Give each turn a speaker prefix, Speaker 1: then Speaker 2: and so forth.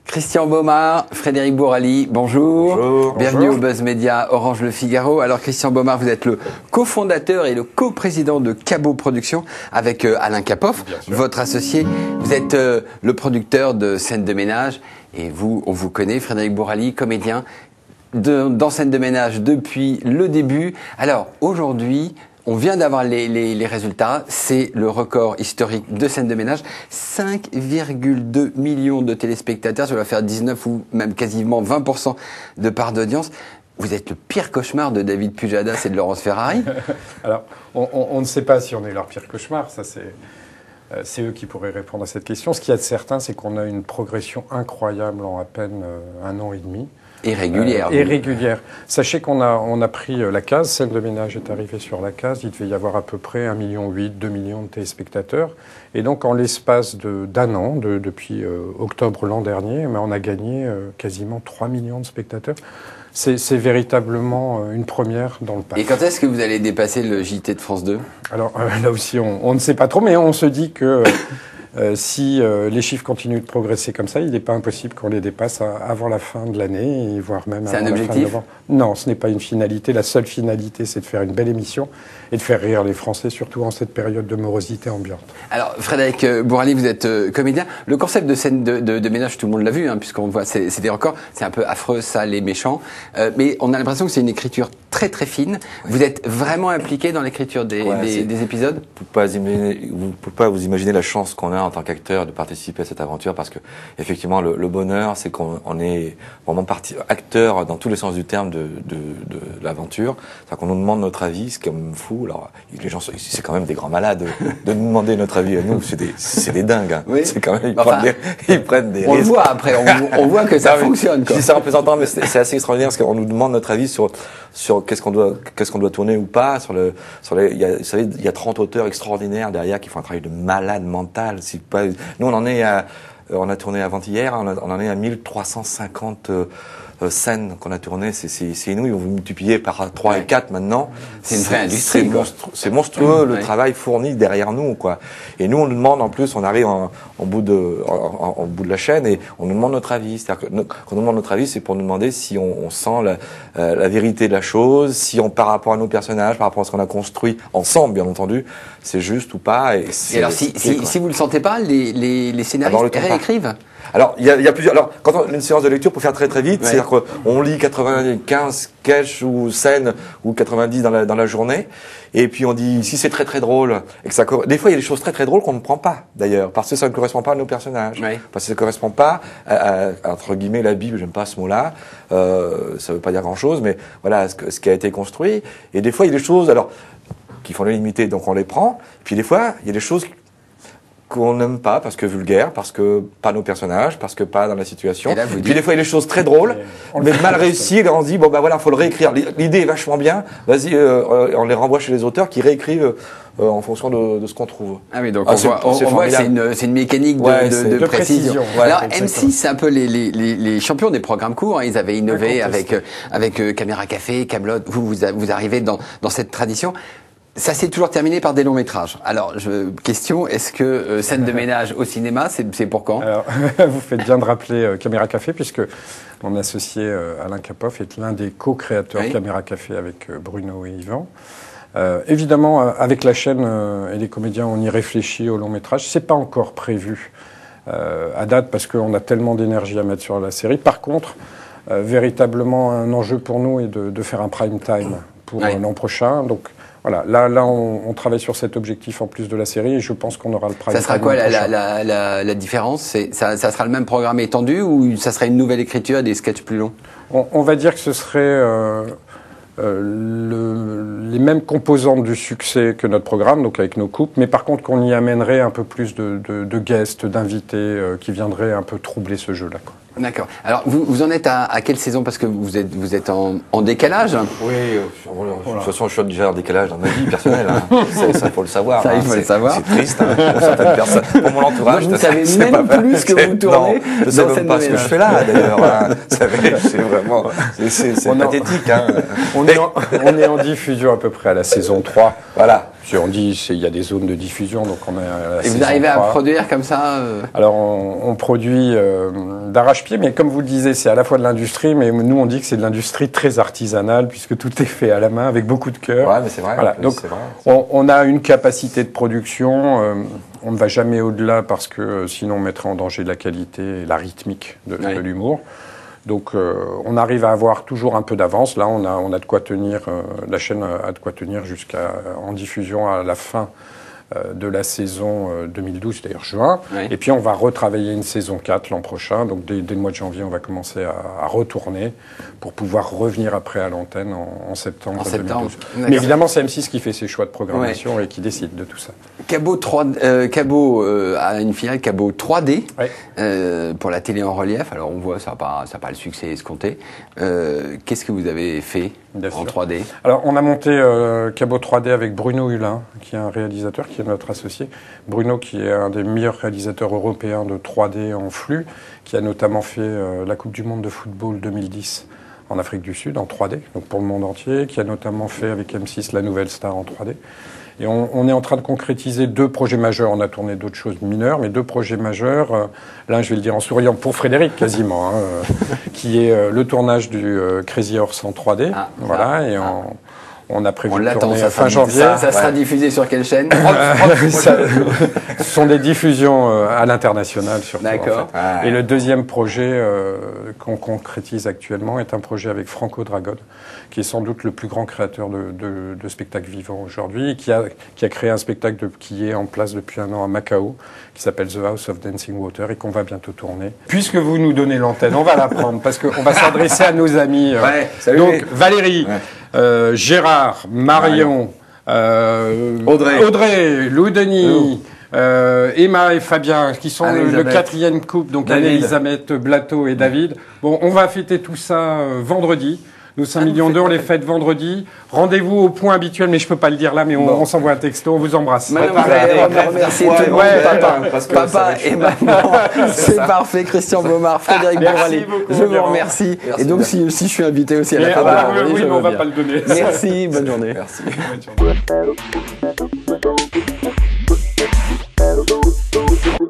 Speaker 1: Christian Baumard, Frédéric Bourali, bonjour.
Speaker 2: Bonjour.
Speaker 1: Bienvenue au Buzz Média Orange Le Figaro. Alors Christian Baumard, vous êtes le cofondateur et le coprésident de Cabot Productions avec Alain Capoff, votre associé. Vous êtes le producteur de Scènes de ménage et vous, on vous connaît, Frédéric Bourali, comédien dans Scènes de ménage depuis le début. Alors aujourd'hui, on vient d'avoir les résultats. C'est le record historique de Scènes de ménage. 5,2 millions de téléspectateurs. Ça va faire 19 ou même quasiment 20% de part d'audience. Vous êtes le pire cauchemar de David Pujadas et de Laurence Ferrari.
Speaker 2: Alors, on ne sait pas si on est leur pire cauchemar. Ça, c'est eux qui pourraient répondre à cette question. Ce qu'il y a de certain, c'est qu'on a une progression incroyable en à peine un an et demi.
Speaker 1: Et régulière.
Speaker 2: Et régulière. Sachez qu'on a pris la case, Scènes de ménage est arrivée sur la case, il devait y avoir à peu près 1,8 million, 2 millions de téléspectateurs. Et donc en l'espace d'un an, depuis octobre l'an dernier, on a gagné quasiment 3 millions de spectateurs. C'est véritablement une première dans le parc.
Speaker 1: Et quand est-ce que vous allez dépasser le JT de France 2 ?
Speaker 2: Alors là aussi, on ne sait pas trop, mais on se dit que... si les chiffres continuent de progresser comme ça, il n'est pas impossible qu'on les dépasse avant la fin de l'année, voire même avant la fin de novembre. C'est un objectif ? Non, ce n'est pas une finalité. La seule finalité, c'est de faire une belle émission et de faire rire les Français, surtout en cette période de morosité ambiante. Alors,
Speaker 1: Frédéric Bourali, vous êtes comédien. Le concept de scène de ménage, tout le monde l'a vu, puisqu'on voit, c'est des records. C'est un peu affreux, sale et méchant. Mais on a l'impression que c'est une écriture très très fine. Oui. Vous êtes vraiment impliqué dans l'écriture des épisodes ?
Speaker 3: Vous ne pouvez pas vous imaginer la chance qu'on a en tant qu'acteur de participer à cette aventure, parce que effectivement le bonheur, c'est qu'on est vraiment acteur dans tous les sens du terme de l'aventure. C'est-à-dire qu'on nous demande notre avis, c'est comme fou. Alors les gens, c'est quand même des grands malades de nous demander notre avis à nous. C'est des dingues. Hein. Oui. C'est quand même ils prennent des risques.
Speaker 1: On le voit après, on voit que ça fonctionne.
Speaker 3: Je dis ça en plaisantant, mais c'est assez extraordinaire parce qu'on nous demande notre avis sur qu'est-ce qu'on doit tourner ou pas. Vous savez, il y a 30 auteurs extraordinaires derrière qui font un travail de malade mental. Nous, on a tourné avant-hier, on en est à 1350 scènes qu'on a tournées. C'est inouï, vous multipliez par 3 et 4 maintenant.
Speaker 1: C'est une vraie industrie.
Speaker 3: C'est monstrueux le travail fourni derrière nous, quoi. Et nous, on nous demande, en plus, on arrive en bout de la chaîne et on nous demande notre avis. C'est-à-dire que quand on nous demande notre avis, c'est pour nous demander si on sent la vérité de la chose, si par rapport à nos personnages, par rapport à ce qu'on a construit ensemble, bien entendu, c'est juste ou pas. Et
Speaker 1: alors, si vous le sentez pas, les scénaristes réécrivent.
Speaker 3: Alors, il y a plusieurs. Alors, quand on a une séance de lecture, pour faire très très vite, ouais. C'est-à-dire qu'on lit 95 sketchs ou scènes ou 90 dans la journée, et puis on dit si c'est très très drôle, et que des fois il y a des choses très très drôles qu'on ne prend pas d'ailleurs, parce que ça ne correspond pas à nos personnages, ouais. Parce que ça ne correspond pas à entre guillemets la Bible. J'aime pas ce mot-là. Ça veut pas dire grand-chose, mais voilà ce qui a été construit. Et des fois il y a des choses qui font l'unanimité, donc on les prend. Puis des fois il y a des choses qu'on n'aime pas parce que vulgaire, parce que pas nos personnages, parce que pas dans la situation. Et puis des fois il y a des choses très drôles, mais mal réussies, et on se dit bon bah voilà, faut le réécrire. L'idée est vachement bien, vas-y, on les renvoie chez les auteurs qui réécrivent en fonction de ce qu'on trouve.
Speaker 1: Ah oui, donc on voit que c'est une mécanique de précision. Ouais, alors M6, c'est un peu les champions des programmes courts, Ils avaient innové avec Caméra Café, Kaamelott. Vous arrivez dans cette tradition. Ça s'est toujours terminé par des longs métrages. Alors, question, est-ce que scène de ménage au cinéma, c'est pour quand ?
Speaker 2: Alors, vous faites bien de rappeler Caméra Café, puisque mon associé Alain Capoff est l'un des co-créateurs de Caméra Café avec Bruno et Yvan. Évidemment, avec la chaîne et les comédiens, on y réfléchit au long métrage. C'est pas encore prévu à date, parce qu'on a tellement d'énergie à mettre sur la série. Par contre, véritablement, un enjeu pour nous est de faire un prime time pour l'an prochain. Donc, voilà, là, on travaille sur cet objectif en plus de la série, et je pense qu'on aura le prime time.
Speaker 1: Ça sera quoi la différence ? Ça sera le même programme étendu, ou ça sera une nouvelle écriture et des sketchs plus longs ?
Speaker 2: On va dire que ce serait les mêmes composantes du succès que notre programme, donc avec nos couples, mais par contre qu'on y amènerait un peu plus de guests, d'invités qui viendraient un peu troubler ce jeu-là, quoi.
Speaker 1: D'accord. Alors, vous en êtes à quelle saison ? Parce que vous êtes en décalage.
Speaker 3: Oui, de toute façon, je suis déjà en décalage dans ma vie personnelle. Ça, il faut le savoir.
Speaker 1: Ça, il faut le savoir.
Speaker 3: C'est triste pour certaines personnes. Pour mon entourage,
Speaker 1: vous ne savez même plus que vous tournez.
Speaker 3: Non, je ne sais même pas ce que je fais là, d'ailleurs. C'est vraiment... C'est pathétique.
Speaker 2: On est en diffusion à peu près à la saison 3.
Speaker 3: Voilà.
Speaker 2: On dit il y a des zones de diffusion, donc on a.
Speaker 1: Et vous arrivez à produire comme ça
Speaker 2: Alors on produit d'arrache-pied, mais comme vous le disiez, c'est à la fois de l'industrie, mais nous on dit que c'est de l'industrie très artisanale puisque tout est fait à la main avec beaucoup de cœur.
Speaker 3: Ouais, mais c'est vrai.
Speaker 2: Voilà. Donc on a une capacité de production. On ne va jamais au-delà parce que sinon on mettrait en danger la qualité et la rythmique de l'humour. Donc on arrive à avoir toujours un peu d'avance. Là, on a de quoi tenir. La chaîne a de quoi tenir jusqu'à en diffusion à la fin de la saison 2012, d'ailleurs juin.
Speaker 1: Oui.
Speaker 2: Et puis on va retravailler une saison 4 l'an prochain. Donc dès le mois de janvier, on va commencer à retourner pour pouvoir revenir après à l'antenne en septembre 2012. Mais évidemment, c'est M6 qui fait ses choix de programmation et qui décide de tout ça.
Speaker 1: Cabot a une filiale Cabot 3D pour la télé en relief. Alors on voit ça n'a pas le succès escompté. Qu'est-ce que vous avez fait en 3D?
Speaker 2: Alors on a monté Cabot 3D avec Bruno Hulin, qui est un réalisateur, qui est notre associé. Bruno, qui est un des meilleurs réalisateurs européens de 3D en flux, qui a notamment fait la Coupe du Monde de football 2010 en Afrique du Sud en 3D, donc pour le monde entier, qui a notamment fait avec M6 La Nouvelle Star en 3D. Et on est en train de concrétiser 2 projets majeurs. On a tourné d'autres choses mineures, mais 2 projets majeurs. L'un, je vais le dire en souriant, pour Frédéric quasiment, qui est le tournage du Crazy Horse en 3D. Voilà, et on a prévu de tourner fin janvier.
Speaker 1: Ça sera diffusé sur quelle chaîne?
Speaker 2: Ce sont des diffusions à l'international surtout.
Speaker 1: D'accord.
Speaker 2: En fait. Et le deuxième projet qu'on concrétise actuellement est un projet avec Franco Dragon, qui est sans doute le plus grand créateur de spectacles vivants aujourd'hui, qui a créé un spectacle qui est en place depuis un an à Macao, qui s'appelle The House of Dancing Water et qu'on va bientôt tourner. Puisque vous nous donnez l'antenne, on va la prendre parce qu'on va s'adresser à nos amis.
Speaker 3: Salut.
Speaker 2: Donc Valérie, Gérard, Marion, Audrey, Lou Denis, Emma et Fabien, qui sont le 4e couple, donc Anne-Elisabeth, Blateau et David. Bon, on va fêter tout ça vendredi. Nos 5 millions d'euros, on les fête vendredi. Rendez-vous au point habituel, mais je peux pas le dire là, mais on s'envoie un texto, on vous embrasse.
Speaker 1: On remercie tout le monde, papa et maman. C'est parfait, Christian Baumard, Frédéric Bourali. Je vous remercie. Et donc, si je suis invité aussi à la table,
Speaker 2: oui, mais on va pas le donner.
Speaker 1: Merci, bonne journée.
Speaker 3: Merci.
Speaker 2: Bonne journée.